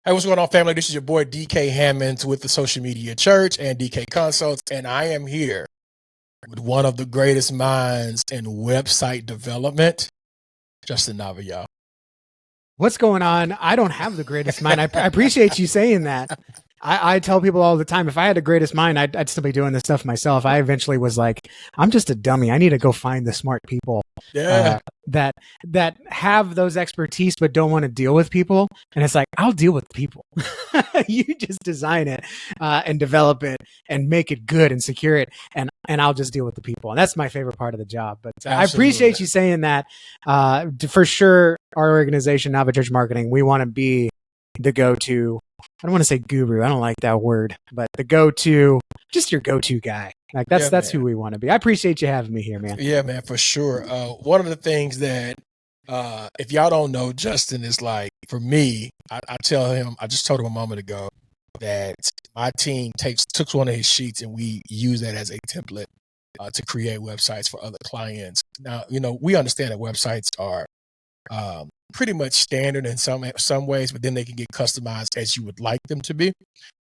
Hey, what's going on, family? This is your boy DK Hammonds with the Social Media Church and DK Consults, and I am here with one of the greatest minds in website development, Justin Nava, y'all. What's going on? I don't have the greatest mind. I appreciate you saying that. I tell people all the time, if I had the greatest mind, I'd still be doing this stuff myself. I eventually was like, I'm just a dummy. I need to go find the smart people that have those expertise but don't want to deal with people. And it's like, I'll deal with people. You just design it and develop it and make it good and secure it, and I'll just deal with the people. And that's my favorite part of the job. But I appreciate you saying that. For sure, our organization, Nava Church Marketing, we want to be the go-to. I don't want to say guru. I don't like that word, but the go-to, just your go-to guy. Like that's who we want to be. I appreciate you having me here, man. Yeah, man, for sure. One of the things that, if y'all don't know, Justin is like, for me, I tell him, I just told him a moment ago that my team took one of his sheets and we use that as a template to create websites for other clients. Now, we understand that websites are pretty much standard in some ways, but then they can get customized as you would like them to be.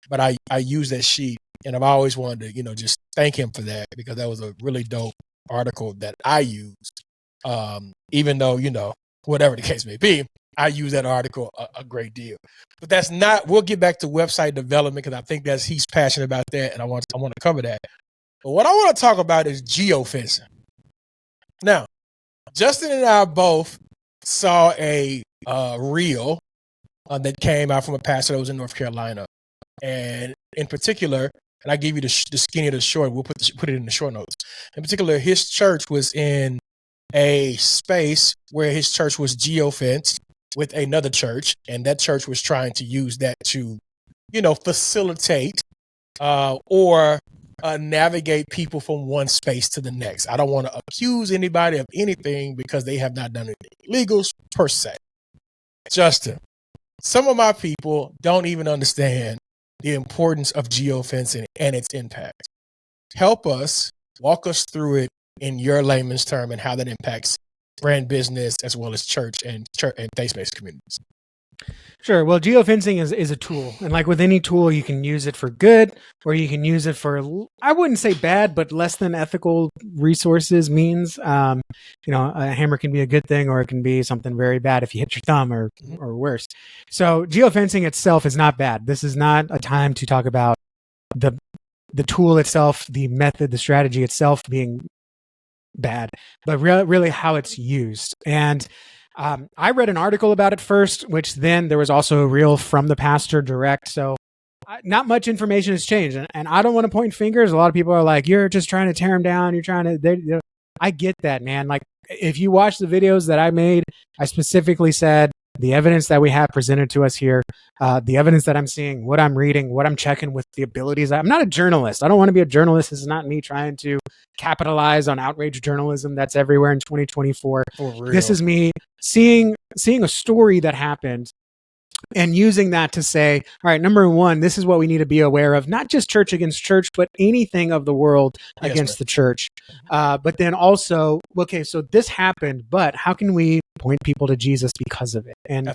But I use that sheet, and I've always wanted to, just thank him for that, because that was a really dope article that I used. Even though, whatever the case may be, I use that article a great deal. But that's not, we'll get back to website development, because I think he's passionate about that, and I want to cover that. But what I want to talk about is geofencing. Now, Justin and I both saw a reel that came out from a pastor that was in North Carolina, and in particular, and I give you the skinny of the short. We'll put it in the short notes. In particular, his church was in a space where his church was geofenced with another church, and that church was trying to use that to, facilitate or navigate people from one space to the next. I don't want to accuse anybody of anything because they have not done anything illegal per se. Justin, some of my people don't even understand the importance of geofencing and its impact. Walk us through it in your layman's term and how that impacts brand business as well as church and faith-based communities. Sure. Well, geofencing is a tool, and like with any tool, you can use it for good, or you can use it for, I wouldn't say bad, but less than ethical resources means. A hammer can be a good thing, or it can be something very bad if you hit your thumb or worse. So geofencing itself is not bad. This is not a time to talk about the tool itself, the method, the strategy itself being bad, but really how it's used. And I read an article about it first, which then there was also a reel from the pastor direct. So not much information has changed. And I don't want to point fingers. A lot of people are like, you're just trying to tear them down. You're trying to, I get that, man. Like, if you watch the videos that I made, I specifically said the evidence that we have presented to us here, the evidence that I'm seeing, what I'm reading, what I'm checking with the abilities. I'm not a journalist. I don't want to be a journalist. This is not me trying to capitalize on outrage journalism that's everywhere in 2024. This is me seeing a story that happened and using that to say, all right, number one, this is what we need to be aware of, not just church against church, but anything of the world against the church. But then also, okay, so this happened, but how can we point people to Jesus because of it? And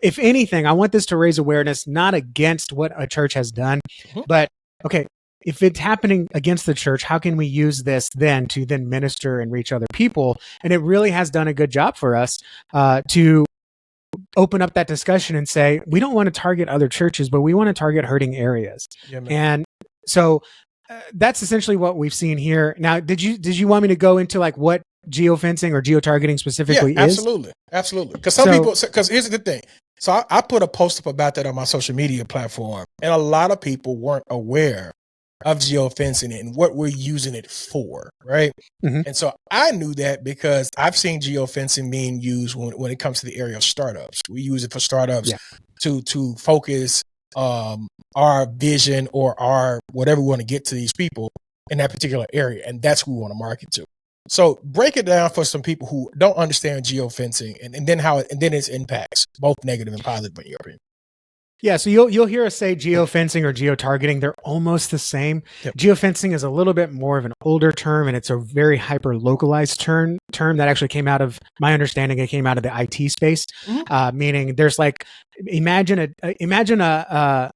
if anything, I want this to raise awareness, not against what a church has done, but okay, if it's happening against the church, how can we use this then to minister and reach other people? And it really has done a good job for us to open up that discussion and say, we don't want to target other churches, but we want to target hurting areas. And so that's essentially what we've seen here. Now, did you want me to go into like what geofencing or geotargeting specifically is? Absolutely. Because here's the thing. So I put a post up about that on my social media platform, and a lot of people weren't aware of geofencing and what we're using it for, right? And so I knew that because I've seen geofencing being used when it comes to the area of startups. We use it for startups to focus our vision or our whatever we want to get to these people in that particular area, and that's who we want to market to. So break it down for some people who don't understand geofencing and then its impacts, both negative and positive in your opinion. Yeah, so you'll hear us say geofencing or geotargeting. They're almost the same. Yep. Geofencing is a little bit more of an older term, and it's a very hyper localized term that actually came out of my understanding. It came out of the IT space, meaning there's like imagine a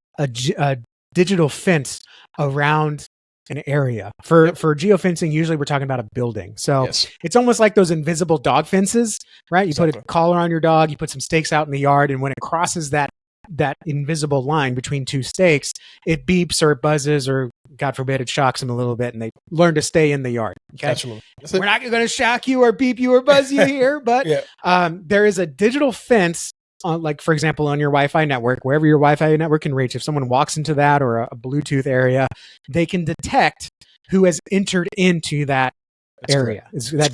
digital fence around an area. For geofencing, usually we're talking about a building. So it's almost like those invisible dog fences, right? You put a collar on your dog, you put some stakes out in the yard, and when it crosses that invisible line between two stakes, it beeps or it buzzes or, God forbid, it shocks them a little bit, and they learn to stay in the yard. Okay? Absolutely. We're not going to shock you or beep you or buzz you here, but there is a digital fence on, like, for example, on your Wi-Fi network, wherever your Wi-Fi network can reach. If someone walks into that or a Bluetooth area, they can detect who has entered into that area. It's that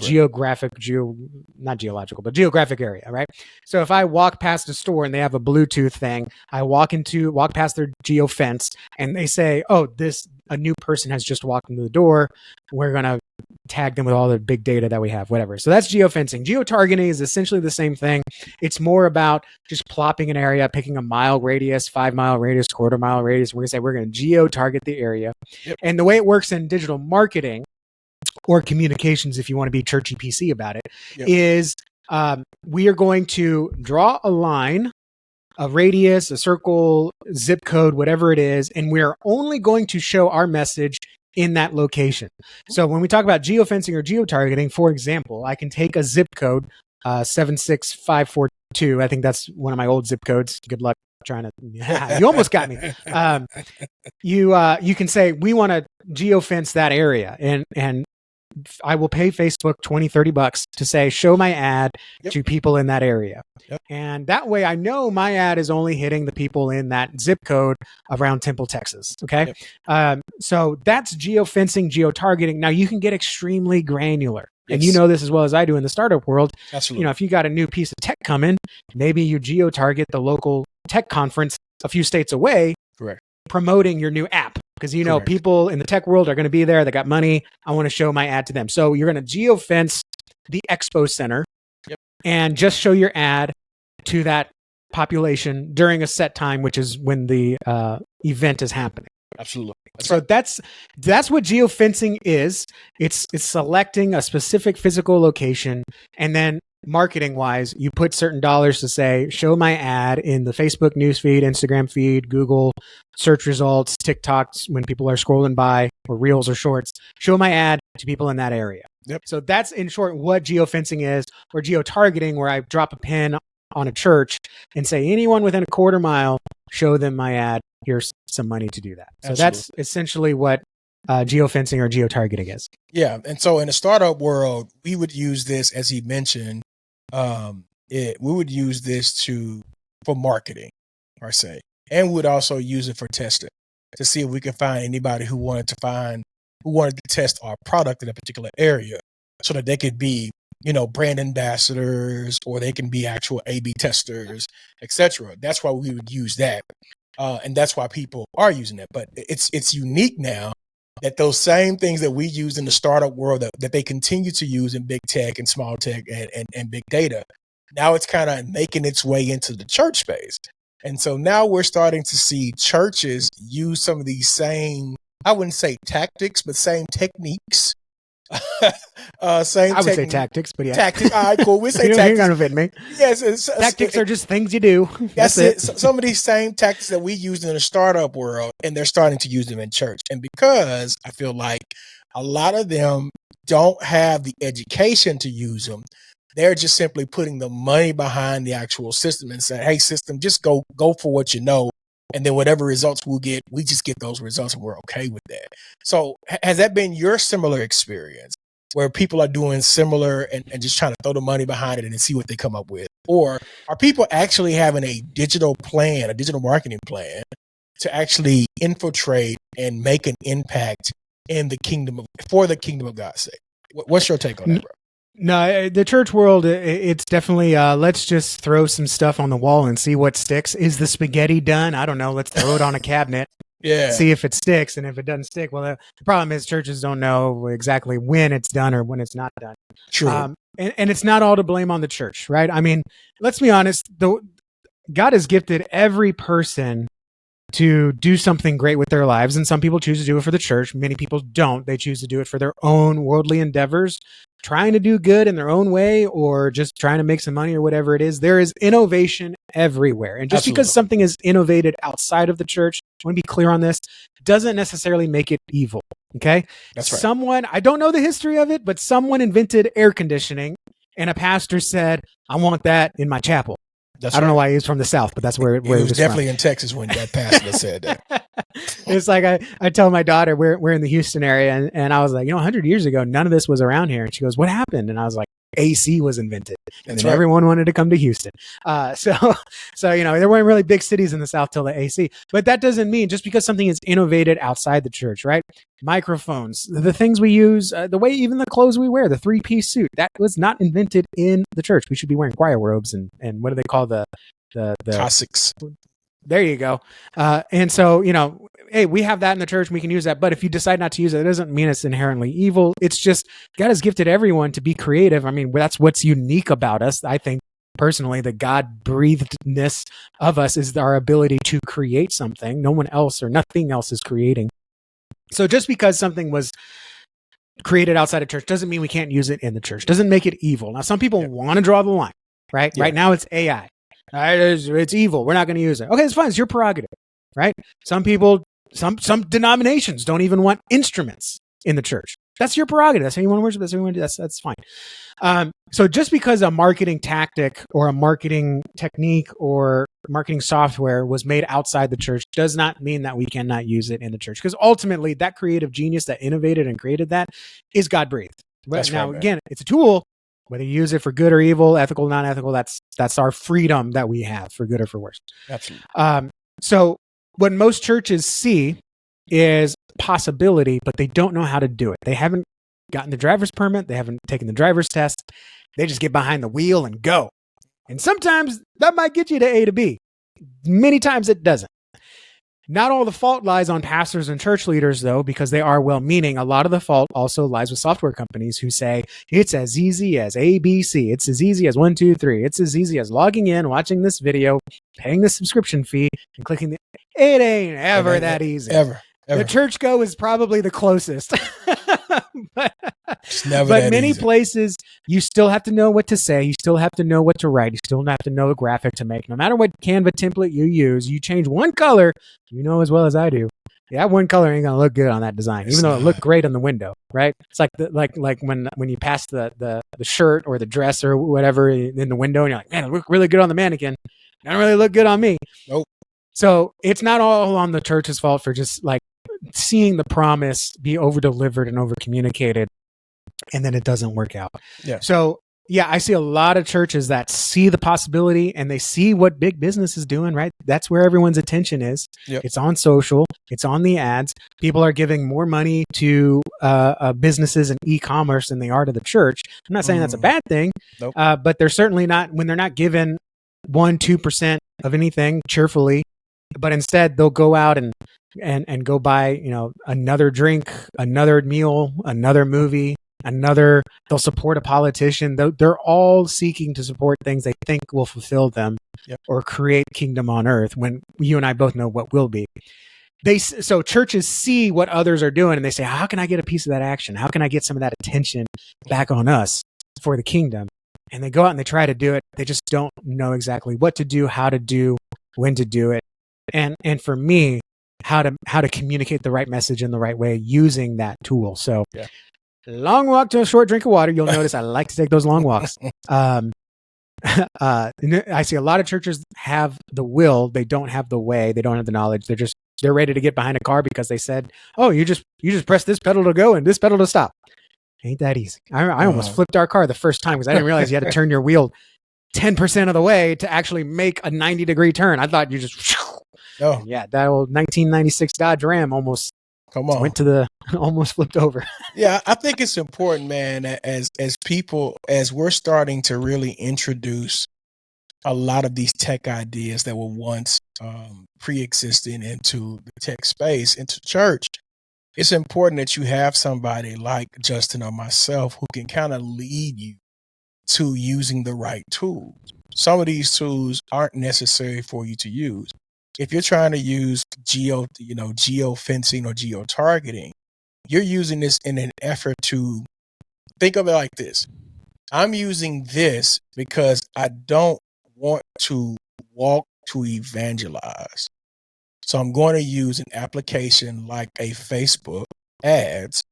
not geological, but geographic area, right? So if I walk past a store and they have a Bluetooth thing, I walk past their geo fence and they say, "Oh, a new person has just walked into the door. We're going to tag them with all the big data that we have," whatever. So that's geofencing. Geotargeting is essentially the same thing. It's more about just plopping an area, picking a mile radius, 5 mile radius, quarter mile radius. We're going to say we're going to geo-target the area. And the way it works in digital marketing or communications, if you want to be churchy PC about it, is we are going to draw a line, a radius, a circle, zip code, whatever it is, and we are only going to show our message in that location. So when we talk about geofencing or geotargeting, for example, I can take a zip code, 76542. I think that's one of my old zip codes. Good luck trying to, you almost got me. You can say, we want to geofence that area, and I will pay Facebook $20-$30 to say, show my ad to people in that area. And that way I know my ad is only hitting the people in that zip code around Temple, Texas. Okay. So that's geofencing, geotargeting. Now you can get extremely granular. And you know this as well as I do in the startup world. Absolutely. You know, if you got a new piece of tech coming, maybe you geotarget the local tech conference a few states away. Correct. Promoting your new app. Because, you know, people in the tech world are going to be there. They got money. I want to show my ad to them. So you're going to geofence the expo center and just show your ad to that population during a set time, which is when the event is happening. Absolutely. So that's what geofencing is. It's selecting a specific physical location, and then marketing wise, you put certain dollars to say, show my ad in the Facebook newsfeed, Instagram feed, Google search results, TikToks when people are scrolling by, or reels or shorts. Show my ad to people in that area. So that's in short what geofencing is, or geotargeting, where I drop a pin on a church and say, anyone within a quarter mile, show them my ad. Here's some money to do that. So that's essentially what geofencing or geotargeting is. Yeah. And so in the startup world, we would use this, as he mentioned, we would use this for marketing, per se. And we would also use it for testing to see if we can find anybody who wanted to test our product in a particular area, so that they could be, you know, brand ambassadors, or they can be actual A/B testers, etc. That's why we would use that. And that's why people are using it. But it's unique now that those same things that we use in the startup world that they continue to use in big tech and small tech and big data, now it's kind of making its way into the church space. And so now we're starting to see churches use some of these same, I wouldn't say tactics, but same techniques. I would say tactics, but yeah. Tactics. All right, cool. We say tactics. You're gonna fit me. Yes, tactics are just things you do. That's it. Some of these same tactics that we use in the startup world, and they're starting to use them in church. And because I feel like a lot of them don't have the education to use them, they're just simply putting the money behind the actual system and saying, "Hey, system, just go for what you know." And then whatever results we'll get, we just get those results and we're okay with that. So has that been your similar experience, where people are doing similar and just trying to throw the money behind it and see what they come up with? Or are people actually having a digital marketing plan to actually infiltrate and make an impact for the kingdom of God's sake? What's your take on that, bro? No, the church world, it's definitely, let's just throw some stuff on the wall and see what sticks. Is the spaghetti done? I don't know. Let's throw it on a cabinet. See if it sticks. And if it doesn't stick, well, the problem is churches don't know exactly when it's done or when it's not done. True. And it's not all to blame on the church, right? I mean, let's be honest. God has gifted every person to do something great with their lives. And some people choose to do it for the church. Many people don't. They choose to do it for their own worldly endeavors, trying to do good in their own way or just trying to make some money or whatever it is. There is innovation everywhere. And just because something is innovated outside of the church, I want to be clear on this, doesn't necessarily make it evil. Okay. That's right. Someone, I don't know the history of it, but someone invented air conditioning and a pastor said, I want that in my chapel. I don't know why he's from the South, but that's where he was definitely from. In Texas when that pastor said that. It's like I tell my daughter we're in the Houston area, and I was like, 100 years ago, none of this was around here. And she goes, "What happened?" And I was like, AC was invented, and then everyone wanted to come to Houston. So there weren't really big cities in the South till the AC. But that doesn't mean just because something is innovated outside the church, right? Microphones, the things we use, the way even the clothes we wear, the 3-piece suit, that was not invented in the church. We should be wearing choir robes and what do they call the Cossacks. There you go. And so, hey, we have that in the church and we can use that. But if you decide not to use it, it doesn't mean it's inherently evil. It's just God has gifted everyone to be creative. I mean, that's what's unique about us. I think personally, the God-breathedness of us is our ability to create something. No one else or nothing else is creating. So just because something was created outside of church doesn't mean we can't use it in the church. Doesn't make it evil. Now, some people want to draw the line, right? Yeah. Right now it's AI. It's evil. We're not going to use it. Okay, it's fine. It's your prerogative, right? Some people, some denominations don't even want instruments in the church. That's your prerogative. That's how you want to worship. That's how you want to do. That's fine. So just because a marketing tactic or a marketing technique or marketing software was made outside the church does not mean that we cannot use it in the church. Because ultimately, that creative genius that innovated and created that is God-breathed. But now, again, it's a tool. Whether you use it for good or evil, ethical, non-ethical, that's our freedom that we have for good or for worse. Absolutely. So what most churches see is possibility, but they don't know how to do it. They haven't gotten the driver's permit. They haven't taken the driver's test. They just get behind the wheel and go. And sometimes that might get you to A to B. Many times it doesn't. Not all the fault lies on pastors and church leaders, though, because they are well-meaning. A lot of the fault also lies with software companies who say, it's as easy as ABC. It's as easy as 1, 2, 3. It's as easy as logging in, watching this video, paying the subscription fee, and clicking the... It ain't ever that easy. Ever. The church go is probably the closest. but many places, you still have to know what to say. You still have to know what to write. You still have to know a graphic to make. No matter what Canva template you use, you change one color, you know as well as I do. Yeah, that one color ain't gonna look good on that design, even though it looked great on the window, right? It's like when you pass the shirt or the dress or whatever in the window, and you're like, man, it looked really good on the mannequin. It don't really look good on me. Nope. So it's not all on the church's fault for just like seeing the promise be over-delivered and over-communicated, and then it doesn't work out. Yeah. So, yeah, I see a lot of churches that see the possibility and they see what big business is doing, right? That's where everyone's attention is. Yep. It's on social. It's on the ads. People are giving more money to businesses and e-commerce than they are to the church. I'm not saying that's a bad thing, nope. But they're certainly not, when they're not given 1-2% of anything cheerfully, but instead they'll go out and go buy, another drink, another meal, another movie, they'll support a politician. They're all seeking to support things they think will fulfill them or create kingdom on earth, when you and I both know what will be. So churches see what others are doing and they say, how can I get a piece of that action? How can I get some of that attention back on us for the kingdom? And they go out and they try to do it. They just don't know exactly what to do, how to do, when to do it. And for me, how to communicate the right message in the right way using that tool. So long walk to a short drink of water. You'll notice I like to take those long walks. I see a lot of churches have the will. They don't have the way. They don't have the knowledge. They're ready to get behind a car because they said, oh, you just press this pedal to go and this pedal to stop. Ain't that easy. I almost flipped our car the first time because I didn't realize you had to turn your wheel 10% of the way to actually make a 90-degree turn. I thought you just... Oh yeah, that old 1996 Dodge Ram almost flipped over. Yeah, I think it's important, man, as people, as we're starting to really introduce a lot of these tech ideas that were once pre-existing into the tech space, into church. It's important that you have somebody like Justin or myself who can kind of lead you to using the right tools. some of these tools aren't necessary for you to use. If you're trying to use geofencing or geotargeting, you're using this in an effort to think of it like this. I'm using this because I don't want to walk to evangelize. So I'm going to use an application like a Facebook ads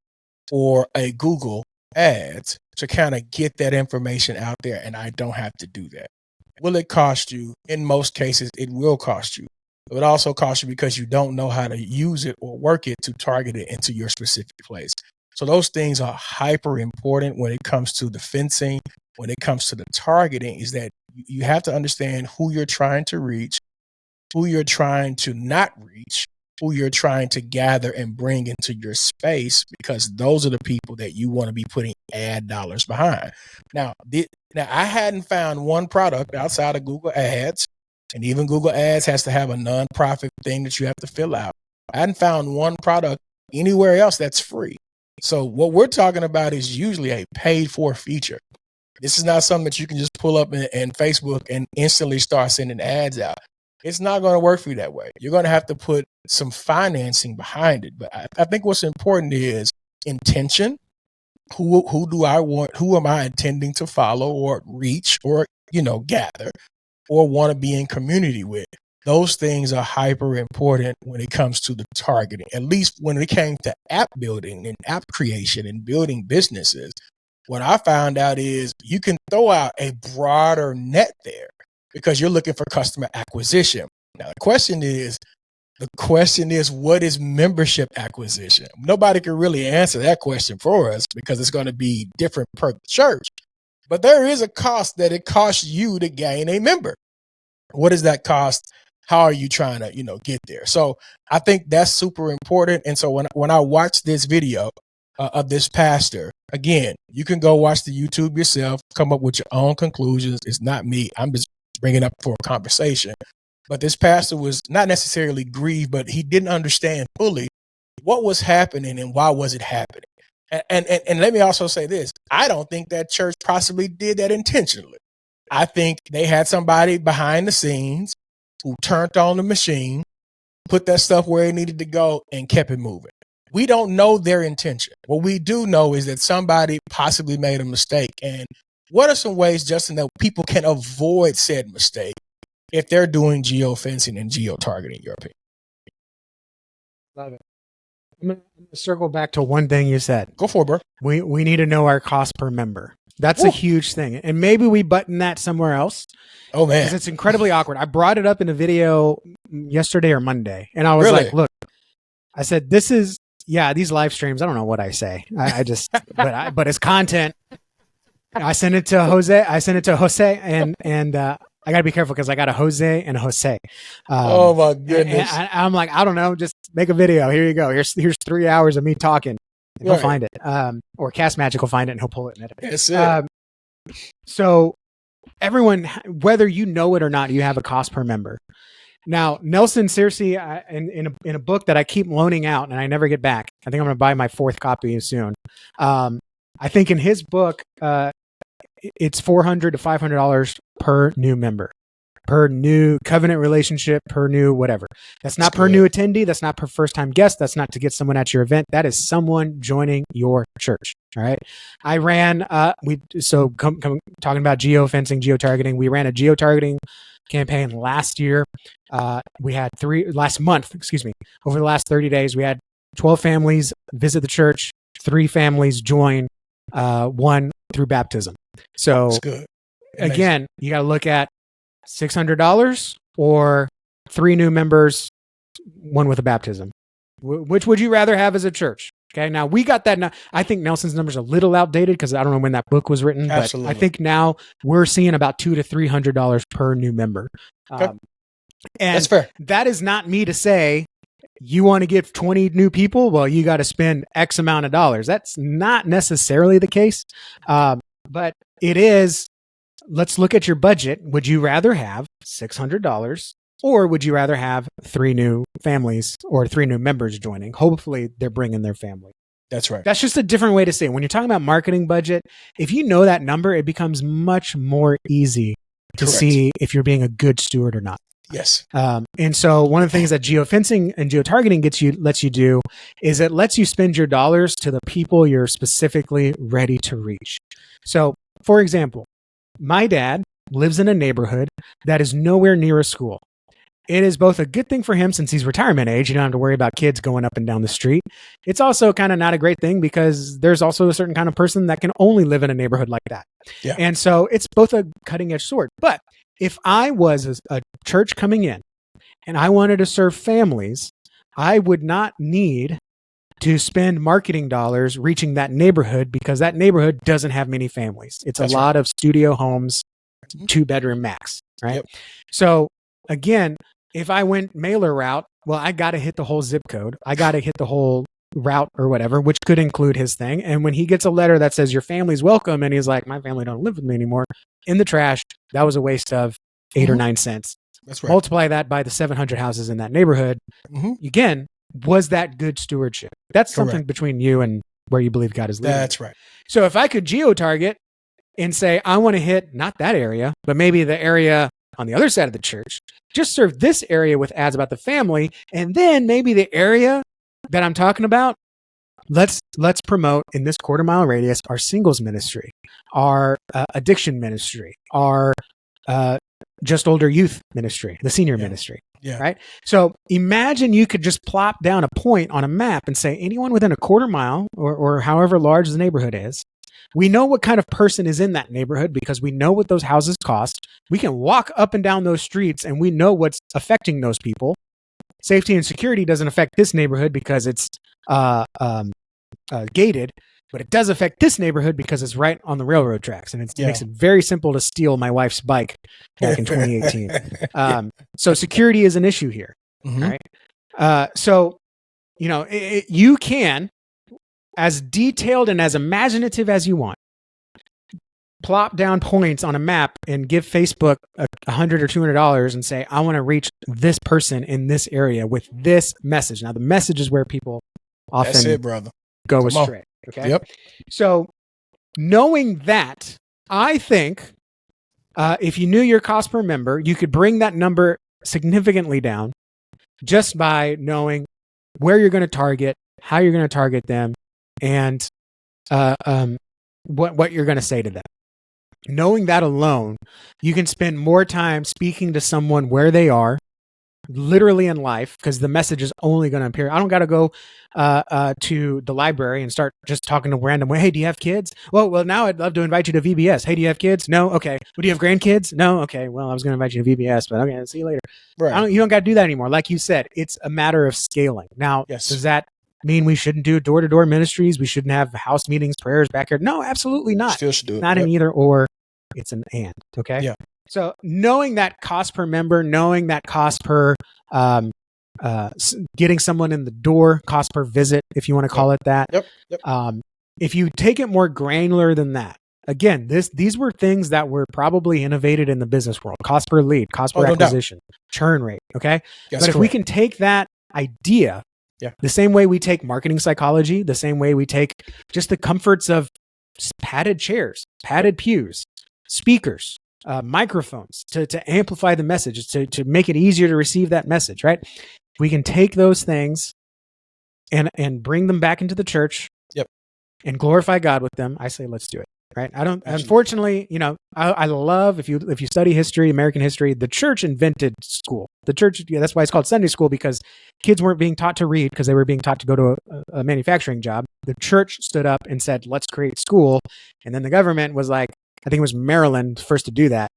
or a Google ads to kind of get that information out there, and I don't have to do that. Will it cost you? In most cases, it will cost you. It would also cost you because you don't know how to use it or work it to target it into your specific place. So those things are hyper important when it comes to the fencing, when it comes to the targeting, is that you have to understand who you're trying to reach, who you're trying to not reach, who you're trying to gather and bring into your space, because those are the people that you want to be putting ad dollars behind. Now I hadn't found one product outside of Google Ads, and even Google Ads has to have a nonprofit thing that you have to fill out. I hadn't found one product anywhere else that's free. So what we're talking about is usually a paid for feature. This is not something that you can just pull up in Facebook and instantly start sending ads out. It's not going to work for you that way. You're going to have to put some financing behind it. But I think what's important is intention. Who do I want? Who am I intending to follow or reach or, gather or want to be in community with? Those things are hyper important when it comes to the targeting, at least when it came to app building and app creation and building businesses. What I found out is you can throw out a broader net there because you're looking for customer acquisition. Now, the question is, what is membership acquisition? Nobody can really answer that question for us because it's going to be different per church. But there is a cost that it costs you to gain a member. What is that cost? How are you trying to, get there? So I think that's super important. And so when I watched this video of this pastor, again, you can go watch the YouTube yourself, come up with your own conclusions. It's not me. I'm just bringing up for a conversation. But this pastor was not necessarily grieved, but he didn't understand fully what was happening and why was it happening. And let me also say this. I don't think that church possibly did that intentionally. I think they had somebody behind the scenes who turned on the machine, put that stuff where it needed to go, and kept it moving. We don't know their intention. What we do know is that somebody possibly made a mistake. And what are some ways, Justin, that people can avoid said mistake if they're doing geofencing and geotargeting, in your opinion? Love it. I'm going to circle back to one thing you said. Go for it, bro. We need to know our cost per member. That's a huge thing. And maybe we button that somewhere else. Oh, man. Because it's incredibly awkward. I brought it up in a video yesterday or Monday. And I was like, look, I said, these live streams, I don't know what I say. I just, but it's content. I sent it to Jose and I got to be careful because I got a Jose and a Jose. Oh, my goodness. I'm like, I don't know. Just make a video. Here you go. Here's 3 hours of me talking. And he'll find it. Or Cast Magic will find it and he'll pull it and edit it. That's it. So everyone, whether you know it or not, you have a cost per member. Now, Nelson Searcy, in a book that I keep loaning out and I never get back, I think I'm going to buy my 4th copy soon. I think in his book, it's $400 to $500 per new member, per new covenant relationship, per new whatever. That's not per new attendee. That's not per first time guest. That's not to get someone at your event. That is someone joining your church. All right. I ran, talking about geofencing, geotargeting, we ran a geotargeting campaign last year. We had last month, over the last 30 days, we had 12 families visit the church, 3 families join, 1 through baptism. So again, you got to look at $600 or 3 new members, 1 with a baptism. Which would you rather have as a church? Okay, now we got that. Now, I think Nelson's numbers are a little outdated because I don't know when that book was written. Absolutely. But I think now we're seeing about $200 to $300 per new member. Okay. And that's fair. That is not me to say you want to get 20 new people. Well, you got to spend X amount of dollars. That's not necessarily the case. But it is, let's look at your budget. Would you rather have $600 or would you rather have 3 new families or 3 new members joining? Hopefully they're bringing their family. That's right. That's just a different way to say it. When you're talking about marketing budget, if you know that number, it becomes much more easy to Correct. see if you're being a good steward or not. Yes. And so one of the things that geofencing and geotargeting lets you do is it lets you spend your dollars to the people you're specifically ready to reach. So, for example, my dad lives in a neighborhood that is nowhere near a school. It is both a good thing for him since he's retirement age. You don't have to worry about kids going up and down the street. It's also kind of not a great thing because there's also a certain kind of person that can only live in a neighborhood like that. Yeah. And so it's both a cutting edge sword. But if I was a church coming in and I wanted to serve families, I would not need to spend marketing dollars reaching that neighborhood because that neighborhood doesn't have many families. It's a lot of studio homes, 2-bedroom max, right? Yep. So again, if I went mailer route, well, I got to hit the whole zip code. I got to hit the whole route or whatever, which could include his thing. And when he gets a letter that says your family's welcome, and he's like, my family don't live with me anymore, in the trash, that was a waste of 8 or 9 cents. That's right. Multiply that by the 700 houses in that neighborhood. Again, was that good stewardship? That's something between you and where you believe God is leading. That's right. So if I could geo-target and say, I want to hit not that area, but maybe the area on the other side of the church, just serve this area with ads about the family, and then maybe the area that I'm talking about, let's promote in this quarter-mile radius our singles ministry, our addiction ministry, our just older youth ministry, the senior ministry. Yeah. Right. So imagine you could just plop down a point on a map and say anyone within a quarter mile or however large the neighborhood is. We know what kind of person is in that neighborhood because we know what those houses cost. We can walk up and down those streets and we know what's affecting those people. Safety and security doesn't affect this neighborhood because it's gated, but it does affect this neighborhood because it's right on the railroad tracks. And it makes it very simple to steal my wife's bike back in 2018. So security is an issue here. Right. So, you know, you can, as detailed and as imaginative as you want, plop down points on a map and give Facebook $100 or $200 and say, I want to reach this person in this area with this message. Now, the message is where people often go astray. Okay. Yep. So knowing that, I think if you knew your cost per member, you could bring that number significantly down just by knowing where you're going to target, how you're going to target them, and what you're going to say to them. Knowing that alone, you can spend more time speaking to someone where they are, literally in life, because the message is only going to appear. I don't got to go to the library and start just talking to random. Hey, do you have kids? Well, now I'd love to invite you to VBS. Hey, do you have kids? No. Okay. Well, do you have grandkids? No. Okay. Well, I was going to invite you to VBS, but okay, see you later. Right. You don't got to do that anymore. Like you said, it's a matter of scaling. Now, does that mean we shouldn't do door-to-door ministries? We shouldn't have house meetings, prayers back here? No, absolutely not. Still should do it. Not an either or. It's an and. Okay. Yeah. So knowing that cost per member, knowing that cost per getting someone in the door, cost per visit, if you want to call it that. Yep. If you take it more granular than that, again, these were things that were probably innovated in the business world: cost per lead, cost per acquisition, churn rate. Okay. But if we can take that idea, the same way we take marketing psychology, the same way we take just the comforts of padded chairs, padded pews, speakers, microphones to amplify the message, to make it easier to receive that message, right? We can take those things and bring them back into the church and glorify God with them. I say, let's do it, right? Unfortunately, you know, I love, if you study history, American history, the church invented school. The church, that's why it's called Sunday school, because kids weren't being taught to read because they were being taught to go to a manufacturing job. The church stood up and said, let's create school. And then the government was like, I think it was Maryland first to do that.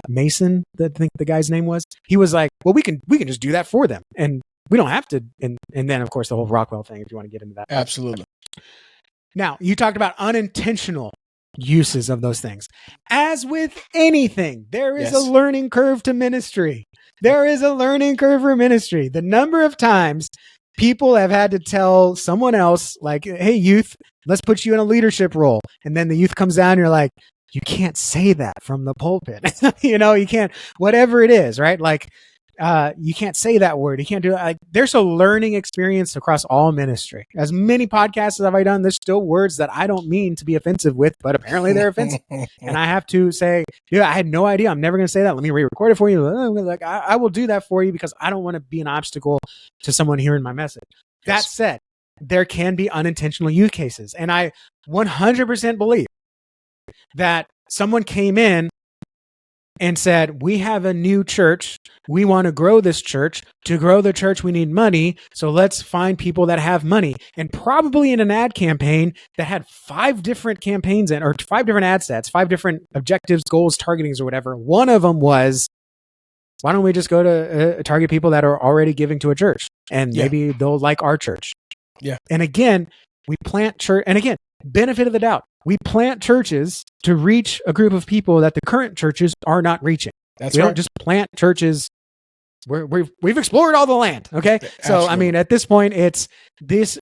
Mason, I think the guy's name was. He was like, well, we can just do that for them, and we don't have to. And then, of course, the whole Rockwell thing, if you want to get into that. Absolutely. Now, you talked about unintentional uses of those things. As with anything, there is a learning curve to ministry. There is a learning curve for ministry. The number of times people have had to tell someone else, like, hey, youth, let's put you in a leadership role. And then the youth comes down and you're like, you can't say that from the pulpit. You know, you can't, whatever it is, right? Like, You can't say that word. You can't do it. Like, there's a learning experience across all ministry. As many podcasts as I've done, there's still words that I don't mean to be offensive with, but apparently they're offensive. And I have to say, I had no idea. I'm never going to say that. Let me re-record it for you. Like, I will do that for you because I don't want to be an obstacle to someone hearing my message. Yes. That said, there can be unintentional use cases. And I 100% believe that someone came in and said, we have a new church. We want to grow this church. To grow the church, we need money. So let's find people that have money. And probably in an ad campaign that had 5 different campaigns in, or 5 different ad sets, 5 different objectives, goals, targetings, or whatever. One of them was, why don't we just go to target people that are already giving to a church? And maybe they'll like our church. Yeah. And again, we plant church. And again, benefit of the doubt. We plant churches to reach a group of people that the current churches are not reaching. We don't just plant churches. We've explored all the land. Okay. Absolutely. So, I mean, at this point, it's this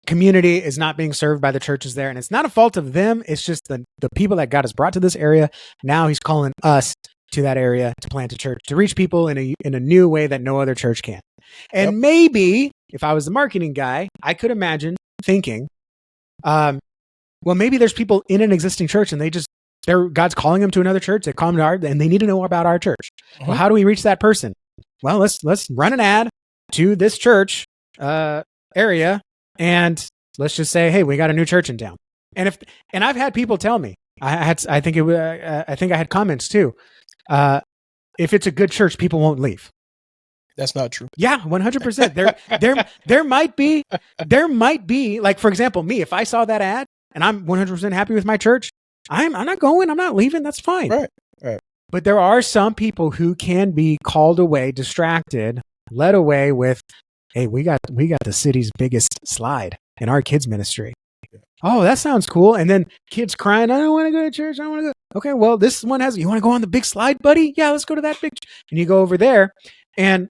community is not being served by the churches there. And it's not a fault of them. It's just the people that God has brought to this area. Now he's calling us to that area to plant a church, to reach people in a new way that no other church can. And maybe if I was the marketing guy, I could imagine thinking, well, maybe there's people in an existing church and God's calling them to another church. They call them to our, and they need to know about our church. Mm-hmm. Well, how do we reach that person? Well, let's run an ad to this church area, and let's just say, hey, we got a new church in town. And I've had people tell me, I think I had comments too. If it's a good church, people won't leave. That's not true. Yeah, 100%. There might be, like, for example, me, if I saw that ad and I'm 100% happy with my church, I'm not going, I'm not leaving. That's fine. Right. But there are some people who can be called away, distracted, led away with, hey, we got the city's biggest slide in our kids ministry. Yeah. Oh, that sounds cool. And then kids crying, I don't want to go to church. I don't want to go. Okay, well, this one you want to go on the big slide, buddy? Yeah, let's go to that big. And you go over there, and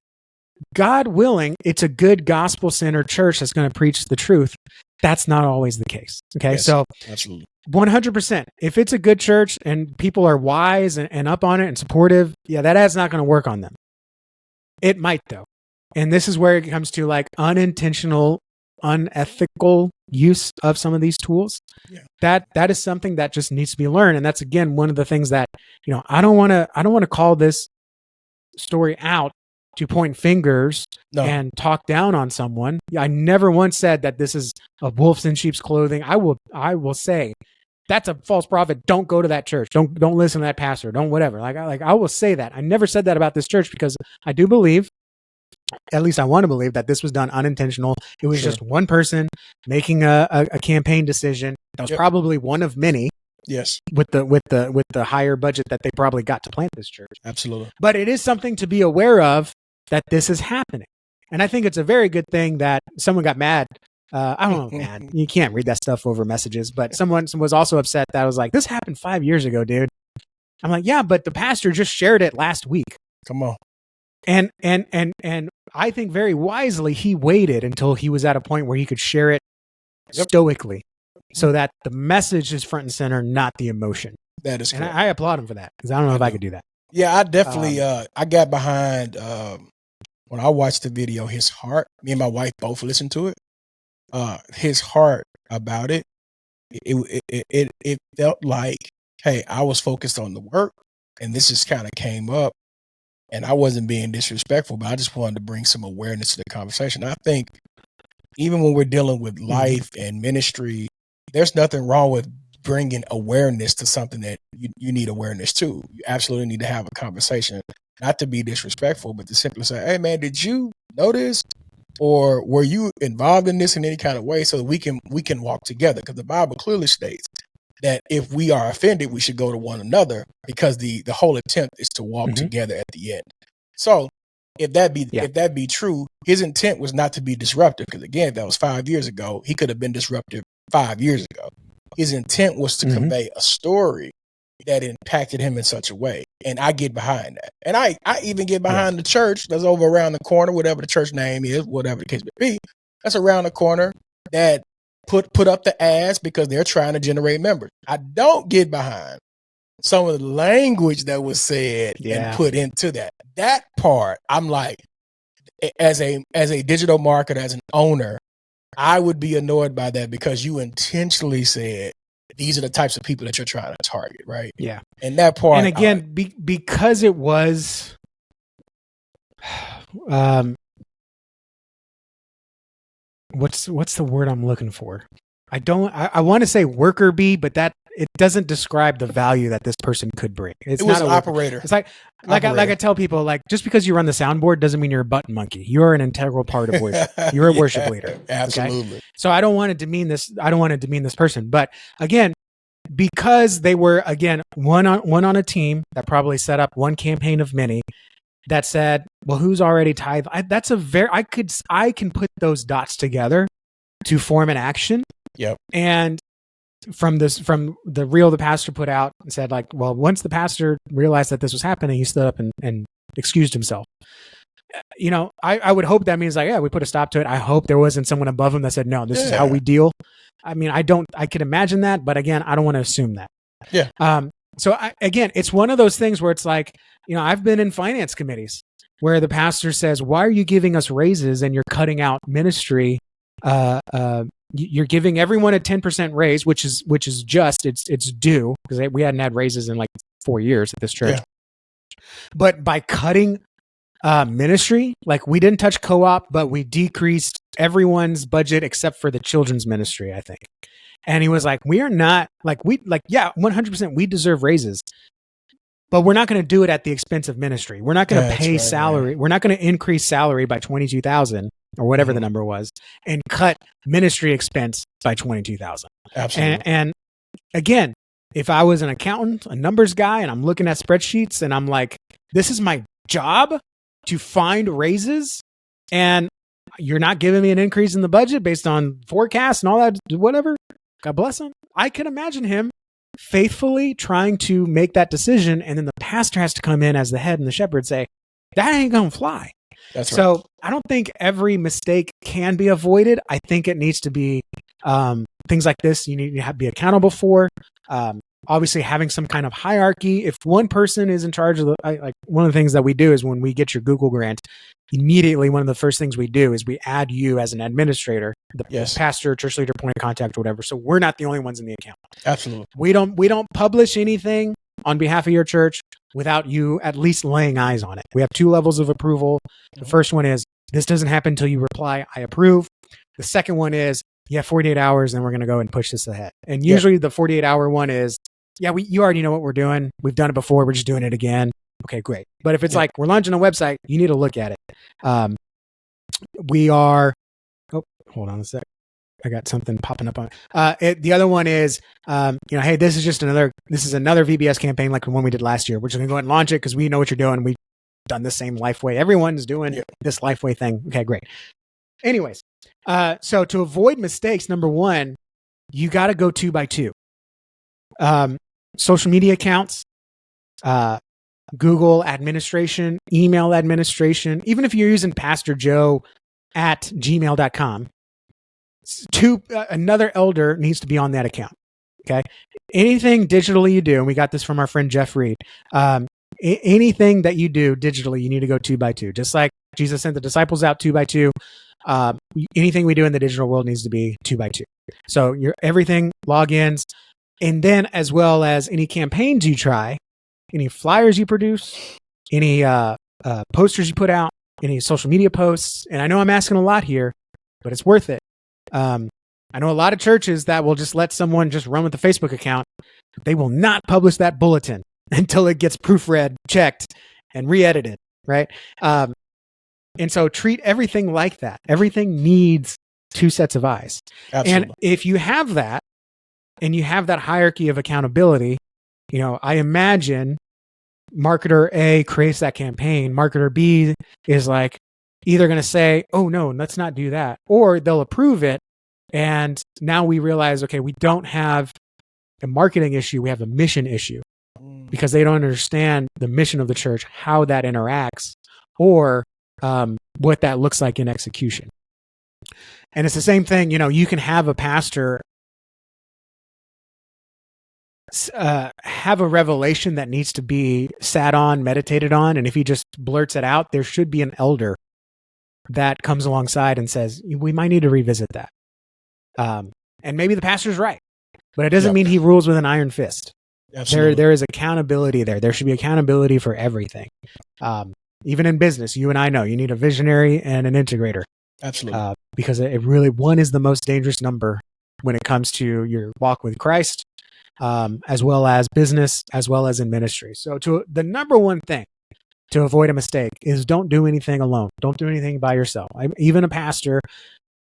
God willing, it's a good gospel-centered church that's going to preach the truth. That's not always the case. Okay, yes, so absolutely. 100%. If it's a good church and people are wise and up on it and supportive, that ad's not going to work on them. It might, though. And this is where it comes to like unintentional, unethical use of some of these tools. Yeah. That is something that just needs to be learned. And that's, again, one of the things that, I don't want to call this story out to point fingers and talk down on someone. I never once said that this is a wolves in sheep's clothing. I will say that's a false prophet. Don't go to that church. Don't listen to that pastor. Don't whatever. I will say that. I never said that about this church because I do believe, at least I want to believe, that this was done unintentional. It was just one person making a campaign decision. That was probably one of many. Yes. With the higher budget that they probably got to plant this church. Absolutely. But it is something to be aware of, that this is happening. And I think it's a very good thing that someone got mad. I don't know, man, you can't read that stuff over messages, but someone was also upset that I was like, this happened 5 years ago, dude. I'm like, yeah, but the pastor just shared it last week. Come on. And I think very wisely, he waited until he was at a point where he could share it stoically so that the message is front and center, not the emotion. That is correct. And I applaud him for that because I don't know if I could do that. Yeah, I definitely, I got behind, when I watched the video, his heart, me and my wife both listened to it, his heart about it, it felt like, hey, I was focused on the work and this just kind of came up and I wasn't being disrespectful, but I just wanted to bring some awareness to the conversation. I think even when we're dealing with life and ministry, there's nothing wrong with bringing awareness to something that you need awareness to. You absolutely need to have a conversation, not to be disrespectful, but to simply say, hey man, did you know this? Or were you involved in this in any kind of way so that we can walk together? Because the Bible clearly states that if we are offended, we should go to one another because the whole attempt is to walk together at the end. So if that be true, his intent was not to be disruptive. Because again, if that was 5 years ago, he could have been disruptive 5 years ago. His intent was to convey a story that impacted him in such a way. And I get behind that. And I even get behind the church that's over around the corner, whatever the church name is, whatever the case may be, that's around the corner that put up the ads because they're trying to generate members. I don't get behind some of the language that was said and put into that part, I'm like, as a digital marketer, as an owner, I would be annoyed by that because you intentionally said these are the types of people that you're trying to target, right? Yeah. And that part, and again, because it was, what's the word I'm looking for? I want to say worker bee, but that it doesn't describe the value that this person could bring. It was an operator. It's like I tell people, like, just because you run the soundboard doesn't mean you're a button monkey. You're an integral part of worship. You're a worship leader. Absolutely. Okay? So I don't want to demean this. I don't want to demean this person. But again, because they were, again, one on a team that probably set up one campaign of many that said, well, who's already tithe? I can put those dots together to form an action. Yep. And from the reel the pastor put out and said, like, well, once the pastor realized that this was happening, he stood up and excused himself. You know, I would hope that means, like, yeah, we put a stop to it. I hope there wasn't someone above him that said, no, this is how we deal. I mean, I can imagine that, but again, I don't want to assume that. Yeah. So again, it's one of those things where it's like, you know, I've been in finance committees where the pastor says, why are you giving us raises and you're cutting out ministry? You're giving everyone a 10% raise, which is just, it's due, because we hadn't had raises in like 4 years at this church. Yeah. But by cutting ministry, like, we didn't touch co-op, but we decreased everyone's budget except for the children's ministry, I think. And he was like, we are not yeah, 100% we deserve raises, but we're not going to do it at the expense of ministry. We're not going to pay salary. We're not going to increase salary by $22,000 or whatever the number was and cut ministry expense by $22,000. Absolutely. And again, if I was an accountant, a numbers guy, and I'm looking at spreadsheets and I'm like, this is my job to find raises, and you're not giving me an increase in the budget based on forecasts and all that, whatever, God bless him. I can imagine him faithfully trying to make that decision, and then the pastor has to come in as the head and the shepherd say, that ain't gonna fly. That's right. So I don't think every mistake can be avoided. I think it needs to be things like this you need to be accountable for. Obviously, having some kind of hierarchy. If one person is in charge of like one of the things that we do is when we get your Google grant, immediately one of the first things we do is we add you as an administrator, the pastor, church leader, point of contact, or whatever. So we're not the only ones in the account. Absolutely. We don't publish anything on behalf of your church without you at least laying eyes on it. We have 2 levels of approval. The first one is, this doesn't happen until you reply, I approve. The second one is, you have 48 hours and we're going to go and push this ahead. And usually the 48-hour one is, you already know what we're doing. We've done it before. We're just doing it again. Okay, great. But if it's like, we're launching a website, you need to look at it. We are, hold on a sec. I got something popping up on the other one is, hey, this is another VBS campaign like the one we did last year. We're just going to go ahead and launch it because we know what you're doing. We've done the same Lifeway. Everyone's doing this Lifeway thing. Okay, great. Anyways, so to avoid mistakes, number one, you got to go 2 by 2. Social media accounts, Google administration, email administration, even if you're using pastorjoe@gmail.com, another elder needs to be on that account. Okay. Anything digitally you do, and we got this from our friend Jeff Reed, anything that you do digitally, you need to go 2 by 2. Just like Jesus sent the disciples out 2 by 2. Anything we do in the digital world needs to be 2 by 2. So everything, logins, and then as well as any campaigns you try, any flyers you produce, any posters you put out, any social media posts. And I know I'm asking a lot here, but it's worth it. I know a lot of churches that will just let someone just run with the Facebook account. They will not publish that bulletin until it gets proofread, checked, and re-edited, right? And so treat everything like that. Everything needs 2 sets of eyes. Absolutely. And if you have that, and you have that hierarchy of accountability, I imagine marketer A creates that campaign. Marketer B is like either going to say, oh no, let's not do that. Or they'll approve it. And now we realize, okay, we don't have a marketing issue. We have a mission issue because they don't understand the mission of the church, how that interacts, or what that looks like in execution. And it's the same thing, you can have a pastor have a revelation that needs to be sat on, meditated on, and if he just blurts it out, there should be an elder that comes alongside and says, we might need to revisit that. And maybe the pastor's right, but it doesn't mean he rules with an iron fist. Absolutely. There is accountability there. There should be accountability for everything. Even in business, you and I know you need a visionary and an integrator. Absolutely. Because it really, one is the most dangerous number when it comes to your walk with Christ, as well as business, as well as in ministry. So the number one thing to avoid a mistake is don't do anything alone. Don't do anything by yourself. Even a pastor,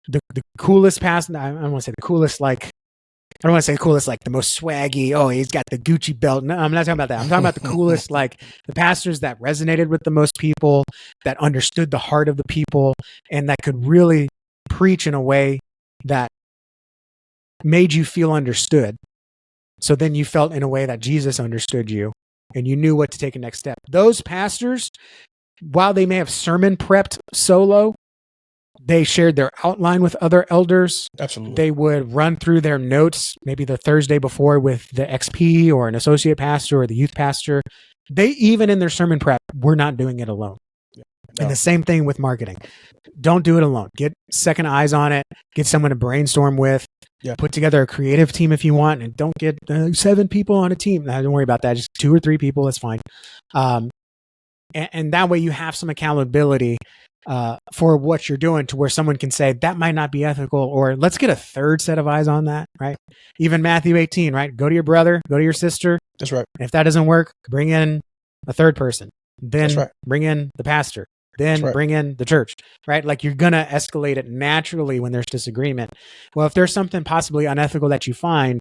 the coolest pastor, I don't want to say the coolest, like, I don't want to say the coolest, like the most swaggy. Oh, he's got the Gucci belt. No, I'm not talking about that. I'm talking about the coolest, like the pastors that resonated with the most people, that understood the heart of the people, and that could really preach in a way that made you feel understood. So then you felt in a way that Jesus understood you and you knew what to take a next step. Those pastors, while they may have sermon prepped solo, they shared their outline with other elders. Absolutely. They would run through their notes maybe the Thursday before with the XP or an associate pastor or the youth pastor. They, even in their sermon prep, were not doing it alone. No. And the same thing with marketing. Don't do it alone. Get second eyes on it. Get someone to brainstorm with. Yeah. Put together a creative team if you want, and don't get 7 people on a team. No, don't worry about that. Just 2 or 3 people. That's fine. And that way you have some accountability for what you're doing, to where someone can say that might not be ethical, or let's get a third set of eyes on that, right? Even Matthew 18, right? Go to your brother, go to your sister. That's right. And if that doesn't work, bring in a third person. Then bring in the pastor. Then bring in the church, right? Like, you're going to escalate it naturally when there's disagreement. Well, if there's something possibly unethical that you find,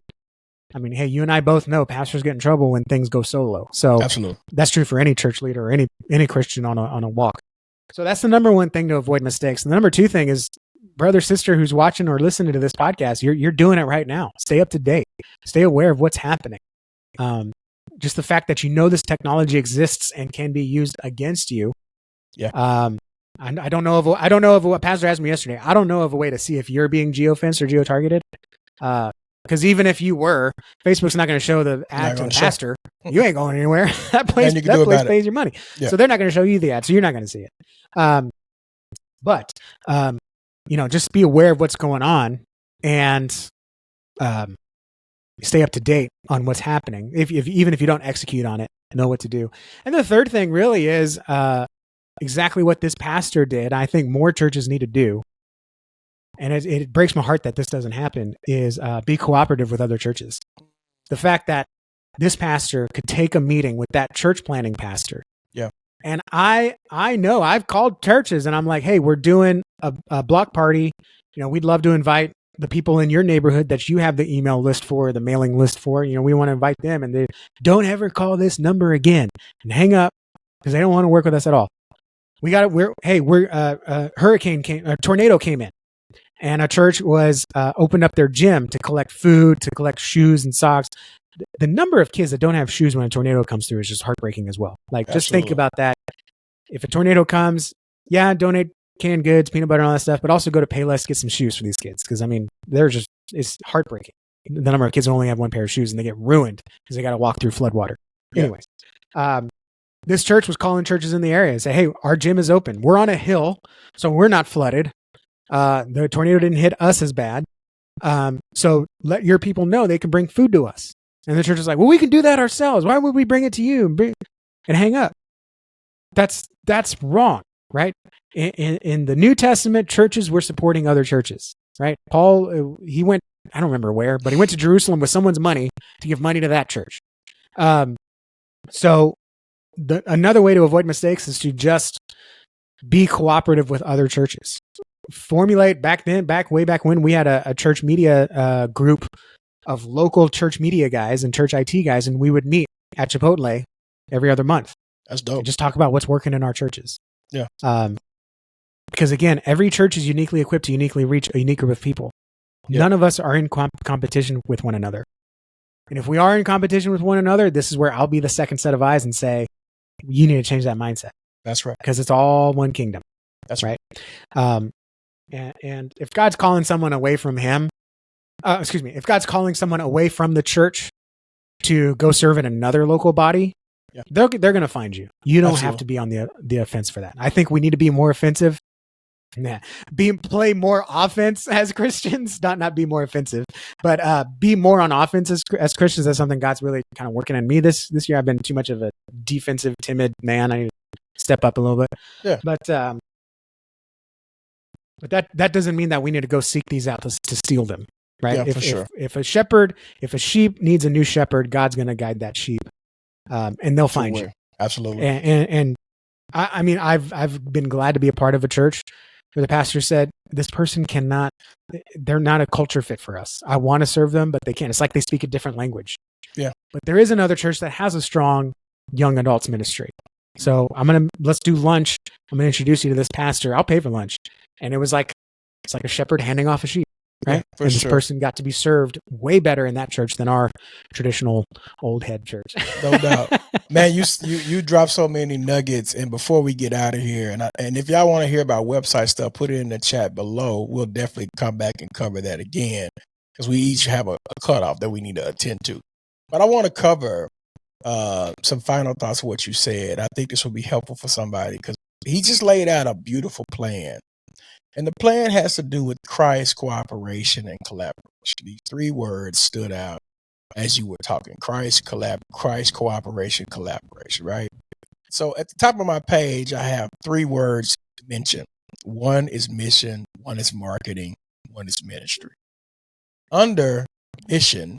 I mean, hey, you and I both know pastors get in trouble when things go solo. So absolutely, that's true for any church leader or any Christian on a walk. So that's the number one thing to avoid mistakes. And the number 2 thing is, brother, sister, who's watching or listening to this podcast, you're doing it right now. Stay up to date. Stay aware of what's happening. Just the fact that you know this technology exists and can be used against you. Yeah. I don't know of what Pastor asked me yesterday. I don't know of a way to see if you're being geofenced or geotargeted. Because even if you were, Facebook's not going to show the ad to the pastor. You ain't going anywhere. That place pays your money. Yeah. So they're not going to show you the ad, so you're not going to see it. But just be aware of what's going on and stay up to date on what's happening. Even if you don't execute on it, know what to do. And the third thing really is exactly what this pastor did. I think more churches need to do. And it breaks my heart that this doesn't happen, is be cooperative with other churches. The fact that this pastor could take a meeting with that church planning pastor. Yeah. And I know I've called churches and I'm like, hey, we're doing a block party. We'd love to invite the people in your neighborhood that you have the email list for, the mailing list for. We want to invite them, and they don't ever call this number again and hang up because they don't want to work with us at all. Tornado came in. And a church was opened up their gym to collect food, to collect shoes and socks. The number of kids that don't have shoes when a tornado comes through is just heartbreaking as well. Like, just think about that. If a tornado comes, donate canned goods, peanut butter, and all that stuff, but also go to Payless, get some shoes for these kids. Because, it's heartbreaking. The number of kids who only have one pair of shoes and they get ruined because they got to walk through floodwater. Yeah. Anyways, this church was calling churches in the area and say, hey, our gym is open. We're on a hill, so we're not flooded. The tornado didn't hit us as bad. So let your people know they can bring food to us. And the church is like, well, we can do that ourselves. Why would we bring it to you and hang up? That's wrong, right? In the New Testament, churches were supporting other churches, right? Paul, he went, I don't remember where, but he went to Jerusalem with someone's money to give money to that church. So another way to avoid mistakes is to just be cooperative with other churches. Formulate way back when we had a church media group of local church media guys and church IT guys, and we would meet at Chipotle every other month. That's dope. And just talk about what's working in our churches. Yeah. Because again, every church is uniquely equipped to uniquely reach a unique group of people. Yeah. None of us are in competition with one another. And if we are in competition with one another, this is where I'll be the second set of eyes and say, you need to change that mindset. That's right. Because it's all one kingdom. That's right. And if God's calling someone away from him, if God's calling someone away from the church to go serve in another local body, they're going to find you. You don't have to be on the offense for that. I think we need to be more offensive. Play more offense as Christians, not be more offensive, but be more on offense as Christians. That's something God's really kind of working on me this year. I've been too much of a defensive, timid man. I need to step up a little bit. Yeah. But that doesn't mean that we need to go seek these out to steal them, right? Yeah, for sure. If a sheep needs a new shepherd, God's going to guide that sheep, and they'll find you. Absolutely. And I mean, I've been glad to be a part of a church where the pastor said, this person they're not a culture fit for us. I want to serve them, but they can't. It's like they speak a different language. Yeah. But there is another church that has a strong young adults ministry. So let's do lunch. I'm going to introduce you to this pastor. I'll pay for lunch. And it's like a shepherd handing off a sheep, right? Yeah, and this person got to be served way better in that church than our traditional old head church. No doubt. Man, you dropped so many nuggets. And before we get out of here, and if y'all want to hear about website stuff, put it in the chat below. We'll definitely come back and cover that again, because we each have a cutoff that we need to attend to. But I want to cover some final thoughts of what you said. I think this will be helpful for somebody, because he just laid out a beautiful plan. And the plan has to do with Christ, cooperation, and collaboration. These three words stood out as you were talking. Christ, cooperation, collaboration, right? So at the top of my page, I have three words mentioned. One is mission, one is marketing, one is ministry. Under mission,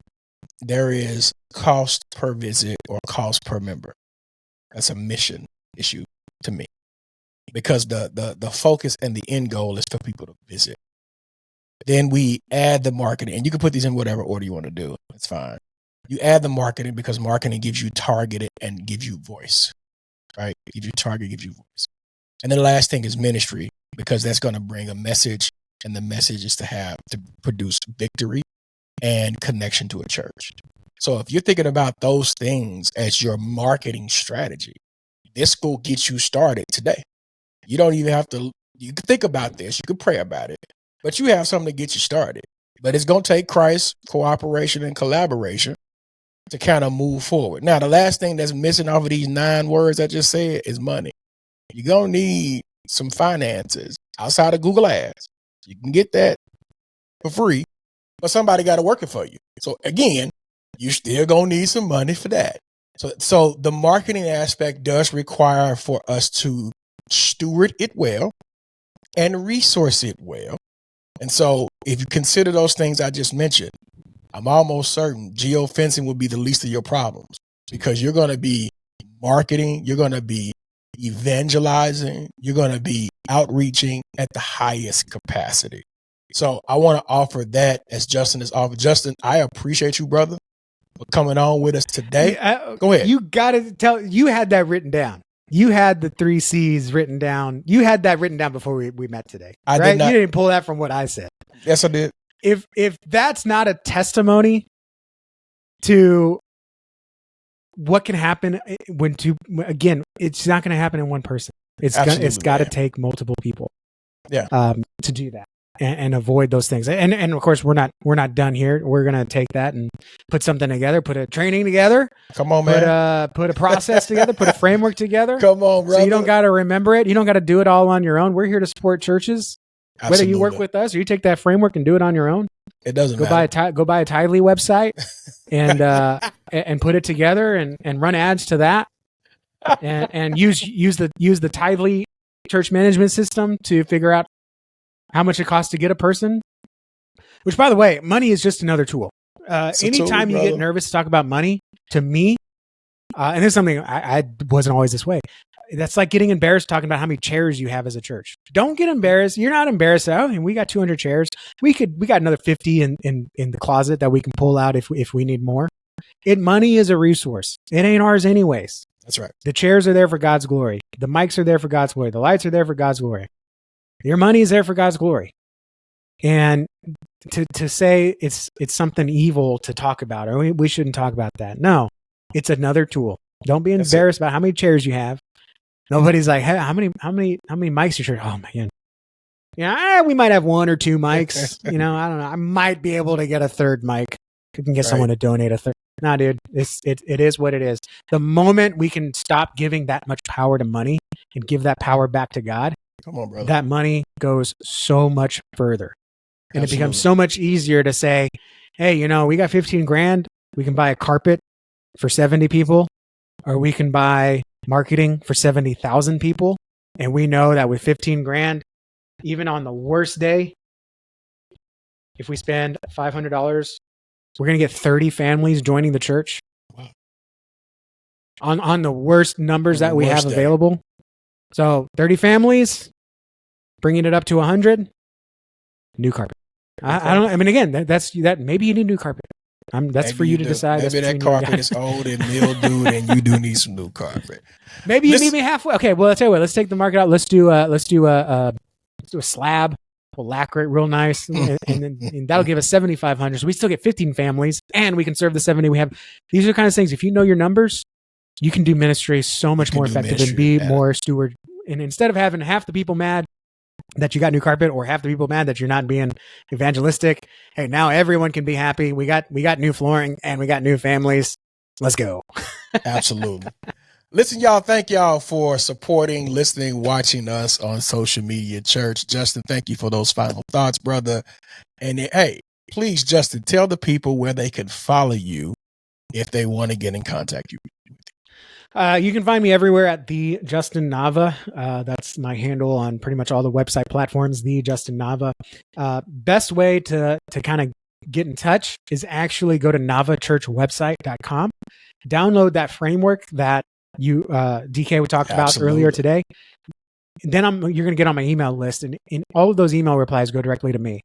there is cost per visit or cost per member. That's a mission issue to me, because the focus and the end goal is for people to visit. Then we add the marketing, and you can put these in whatever order you want to do. It's fine. You add the marketing because marketing gives you targeted and gives you voice, right? Gives you target, gives you voice. And then the last thing is ministry, because that's going to bring a message, and the message is to produce victory and connection to a church. So if you're thinking about those things as your marketing strategy, this will get you started today. You don't even have to, you can think about this, you can pray about it, but you have something to get you started. But it's going to take Christ, cooperation, and collaboration to kind of move forward. Now, the last thing that's missing off of these 9 words I just said is money. You're going to need some finances outside of Google Ads. You can get that for free, but somebody got to work it for you. So again, you're still going to need some money for that. So the marketing aspect does require for us to steward it well and resource it well. And so if you consider those things I just mentioned, I'm almost certain geofencing will be the least of your problems, because you're going to be marketing, you're going to be evangelizing, you're going to be outreaching at the highest capacity. So I want to offer that as Justin has offered. Justin, I appreciate you, brother, for coming on with us today. Go ahead. You got to you had that written down. You had the 3 C's written down. You had that written down before we met today. I right? did not. You didn't pull that from what I said. Yes, I did. If that's not a testimony to what can happen again, it's not going to happen in one person. It's got to take multiple people. Yeah. To do that and avoid those things. And of course, we're not done here. We're going to take that and put something together, put a training together. Come on, man. Put a process together, put a framework together. Come on, brother. So you don't got to remember it. You don't got to do it all on your own. We're here to support churches. Absolutely. Whether you work with us or you take that framework and do it on your own. It doesn't matter. Go buy a Tidely website and put it together and run ads to that and use the Tidely church management system to figure out how much it costs to get a person. Which, by the way, money is just another tool. Anytime you get nervous to talk about money, to me, and this is something I wasn't always this way. That's like getting embarrassed talking about how many chairs you have as a church. Don't get embarrassed. You're not embarrassed. Oh, and we got 200 chairs. We got another 50 in the closet that we can pull out if we need more. Money is a resource. It ain't ours anyways. That's right. The chairs are there for God's glory. The mics are there for God's glory. The lights are there for God's glory. Your money is there for God's glory. And to say it's something evil to talk about, or we shouldn't talk about that. No, it's another tool. Don't be embarrassed about how many chairs you have. Nobody's like, hey, how many mics you sure? Oh man, we might have 1 or 2 mics. I don't know. I might be able to get a third mic. I can get someone to donate a third. Nah, dude, it is what it is. The moment we can stop giving that much power to money and give that power back to God, come on, brother. that money goes so much further. And Absolutely. it becomes so much easier to say, hey, we got 15 grand. We can buy a carpet for 70 people, or we can buy marketing for 70,000 people. And we know that with 15 grand, even on the worst day, if we spend $500, we're going to get 30 families joining the church. Wow. On the worst numbers that we have day. available. So 30 families, bringing it up to 100, new carpet. I don't. I mean, again, that's that. Maybe you need new carpet. That's maybe for you to decide. Maybe that carpet is old and mildewed, and you do need some new carpet. Maybe you meet me halfway. Okay, well, I'll tell you what. Let's take the market out. Let's do a slab. We'll lacquer it real nice, and that'll give us 7,500. So we still get 15 families, and we can serve the 70 we have. These are the kind of things. If you know your numbers, you can do ministry so much more effective and be more steward. And instead of having half the people mad that you got new carpet, or half the people mad that you're not being evangelistic, hey, now everyone can be happy. We got new flooring and we got new families. Let's go. Absolutely. Listen, y'all, thank y'all for supporting, listening, watching us on social media, church. Justin, thank you for those final thoughts, brother. And hey, please, Justin, tell the people where they can follow you if they want to get in contact with you. You can find me everywhere at the Justin Nava. That's my handle on pretty much all the website platforms, the Justin Nava. Best way to kind of get in touch is actually go to navachurchwebsite.com. Download that framework that you DK we talked about earlier today. Then you're going to get on my email list, and all of those email replies go directly to me.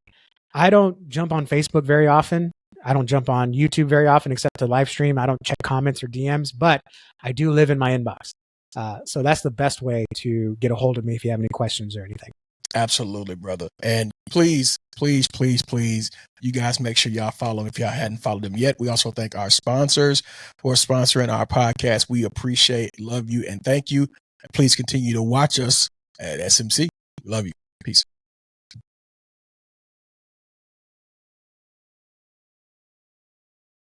I don't jump on Facebook very often. I don't jump on YouTube very often except to live stream. I don't check comments or DMs, but I do live in my inbox. So that's the best way to get a hold of me if you have any questions or anything. Absolutely, brother. And please, please, please, please, you guys make sure y'all follow them if y'all hadn't followed them yet. We also thank our sponsors for sponsoring our podcast. We appreciate, love you, and thank you. And please continue to watch us at SMC. Love you. Peace.